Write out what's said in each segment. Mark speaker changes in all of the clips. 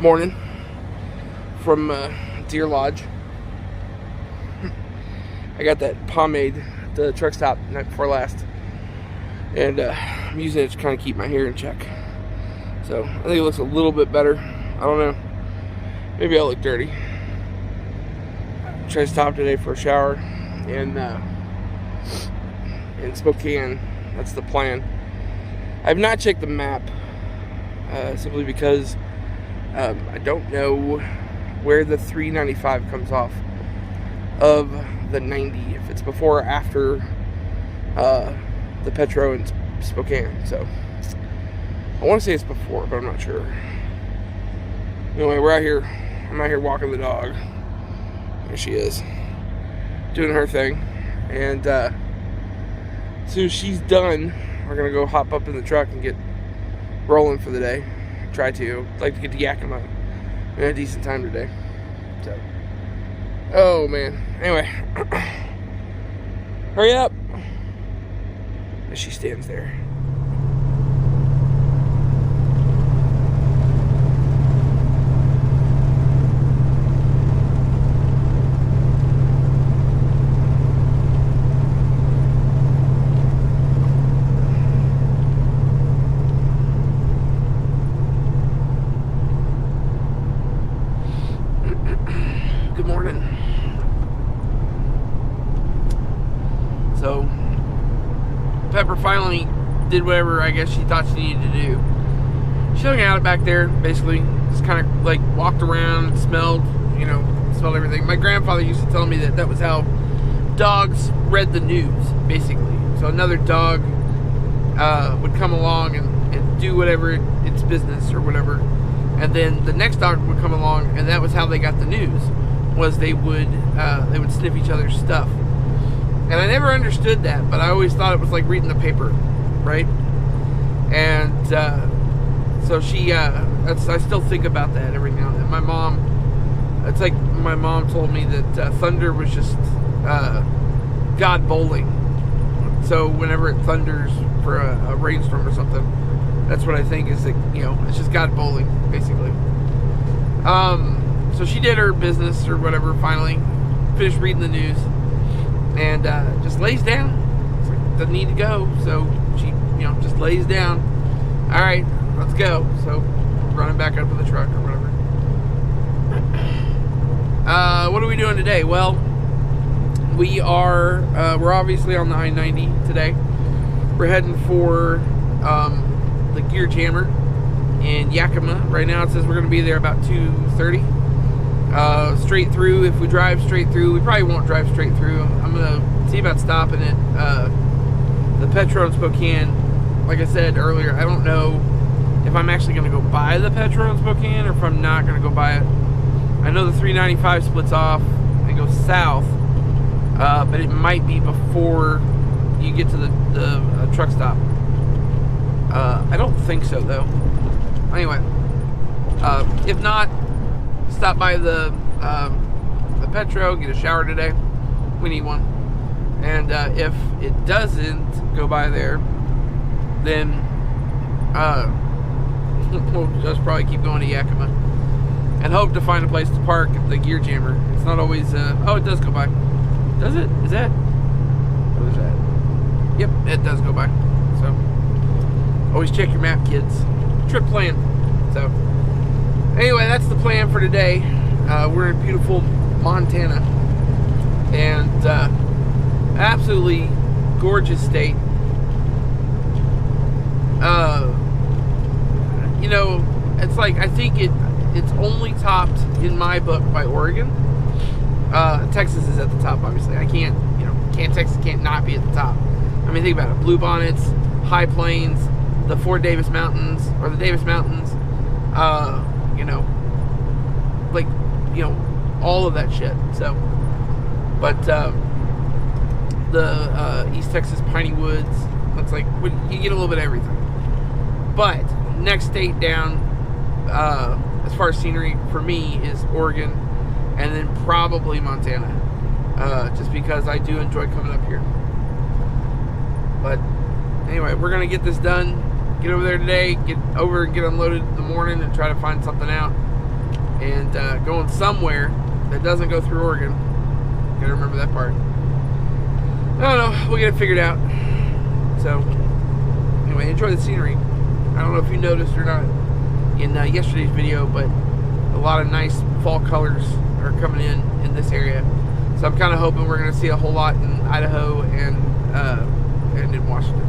Speaker 1: morning from Deer Lodge. I got that pomade at the truck stop the night before last, and I'm using it to kind of keep my hair in check. So I think it looks a little bit better. I don't know. Maybe I'll look dirty. Try to stop today for a shower in Spokane. That's the plan. I've not checked the map simply because I don't know where the 395 comes off of the 90, if it's before or after the Petro in Spokane. So I want to say it's before, but I'm not sure. Anyway, we're out here. I'm out here walking the dog. There she is, doing her thing. And as soon as she's done, we're gonna go hop up in the truck and get rolling for the day. Try to. I'd like to get to Yakima in a decent time today. So, oh man. Anyway, hurry up. As she stands there. Good morning. So, Pepper finally did whatever I guess she thought she needed to do. She hung out back there, basically. Just kind of like walked around, smelled everything. My grandfather used to tell me that was how dogs read the news, basically. So another dog would come along and do whatever its business or whatever. And then the next dog would come along, and that was how they got the news. Was they would sniff each other's stuff. And I never understood that, but I always thought it was like reading the paper, right? And so I still think about that every now and then. My mom told me that thunder was just God bowling. So whenever it thunders for a rainstorm or something, that's what I think is that, it's just God bowling, basically. So she did her business or whatever, finally finished reading the news, and just lays down. It's like, doesn't need to go, so she just lays down. All right, let's go. So running back up to the truck or whatever. What are we doing today? Well, we're obviously on the I-90 today. We're heading for the Gear Jammer in Yakima. Right now it says we're going to be there about 2:30. Straight through. If we drive straight through, we probably won't drive straight through. I'm going to see about stopping at the Petro in Spokane. Like I said earlier, I don't know if I'm actually going to go by the Petro in Spokane or if I'm not going to go by it. I know the 395 splits off and goes south, but it might be before you get to the truck stop. I don't think so, though. Anyway, if not, stop by the Petro, get a shower today. We need one. And if it doesn't go by there, then we'll just probably keep going to Yakima and hope to find a place to park at the Gear Jammer. It's not always. Oh, it does go by. Does it? Is that? What is that? Yep, it does go by. So always check your map, kids. Trip plan. So anyway, that's the plan for today. We're in beautiful Montana, and absolutely gorgeous state. It's like, I think it's only topped in my book by Oregon. Texas is at the top, obviously. Texas can't not be at the top. I mean, think about it. Blue Bonnets, High Plains, the Davis Mountains, all of that shit. So, but the East Texas Piney Woods, looks like you get a little bit of everything. But next state down, as far as scenery for me, is Oregon, and then probably Montana, just because I do enjoy coming up here. But anyway, we're gonna get this done, get over there today, get over and get unloaded in the morning, and try to find something out. and going somewhere that doesn't go through Oregon. Gotta remember that part. I don't know. We'll get it figured out. So, anyway, enjoy the scenery. I don't know if you noticed or not in yesterday's video, but a lot of nice fall colors are coming in this area. So I'm kind of hoping we're going to see a whole lot in Idaho and in Washington.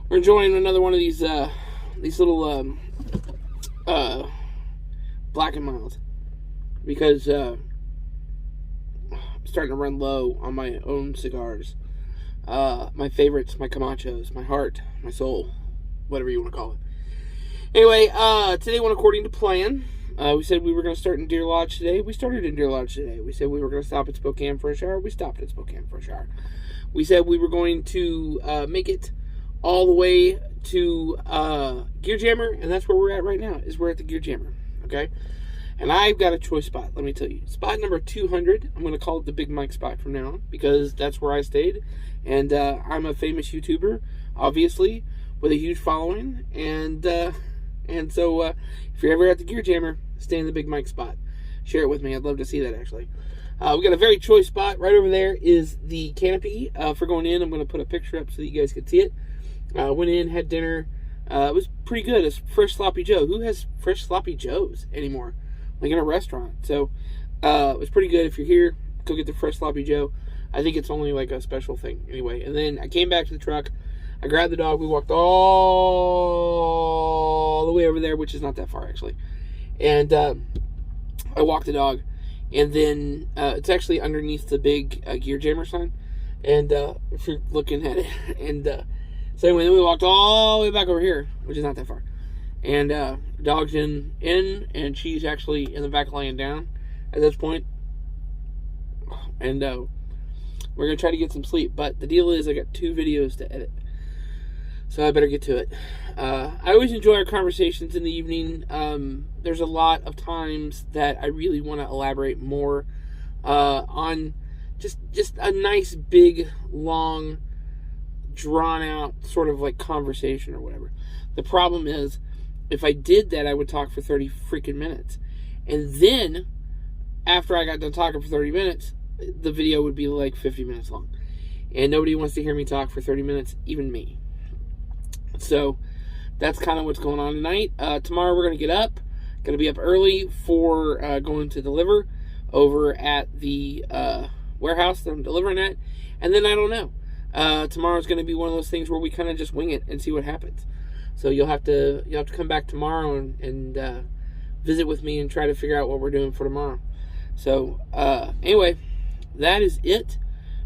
Speaker 1: We're enjoying another one of these little Black and Milds because I'm starting to run low on my own cigars. My favorites, my Camachos, my heart, my soul, whatever you want to call it. Anyway, today went according to plan. We said we were going to start in Deer Lodge today. We started in Deer Lodge today. We said we were going to stop at Spokane for a shower. We stopped at Spokane for a shower. We said we were going to make it all the way to Gear Jammer, and that's where we're at right now, is we're at the Gear Jammer, okay? And I've got a choice spot, let me tell you. Spot number 200, I'm going to call it the Big Mike spot from now on, because that's where I stayed. And I'm a famous YouTuber, obviously, with a huge following. And so if you're ever at the Gear Jammer, stay in the Big Mike spot. Share it with me. I'd love to see that, actually. We got a very choice spot. Right over there is the canopy for going in. I'm going to put a picture up so that you guys can see it. Went in, had dinner. It was pretty good. It's Fresh Sloppy Joe. Who has Fresh Sloppy Joes anymore? Like in a restaurant. So it was pretty good. If you're here, go get the Fresh Sloppy Joe. I think it's only like a special thing anyway. And then I came back to the truck. I grabbed the dog. We walked all the way over there, which is not that far actually. And I walked the dog. And then it's actually underneath the big Gear Jammer sign. And if you're looking at it. And so anyway, then we walked all the way back over here, which is not that far. And dog's in, and she's actually in the back laying down at this point. And we're going to try to get some sleep. But the deal is I got 2 videos to edit. So I better get to it. I always enjoy our conversations in the evening. There's a lot of times that I really want to elaborate more on just a nice, big, long, drawn-out sort of like conversation or whatever. The problem is, if I did that, I would talk for 30 freaking minutes. And then, after I got done talking for 30 minutes, the video would be like 50 minutes long. And nobody wants to hear me talk for 30 minutes, even me. So, that's kind of what's going on tonight. Tomorrow we're going to get up. Going to be up early for going to deliver over at the warehouse that I'm delivering at. And then I don't know. Tomorrow's going to be one of those things where we kind of just wing it and see what happens. So you'll have to come back tomorrow and visit with me and try to figure out what we're doing for tomorrow. So anyway, that is it.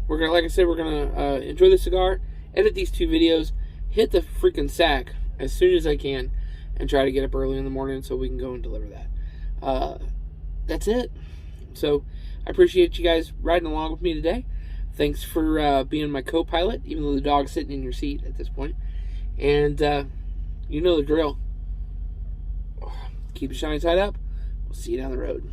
Speaker 1: We're gonna, like I said, we're gonna enjoy the cigar, edit these 2 videos, hit the freaking sack as soon as I can, and try to get up early in the morning so we can go and deliver that. That's it. So I appreciate you guys riding along with me today. Thanks for being my co-pilot, even though the dog's sitting in your seat at this point. And you know the drill. Keep it shiny side up. We'll see you down the road.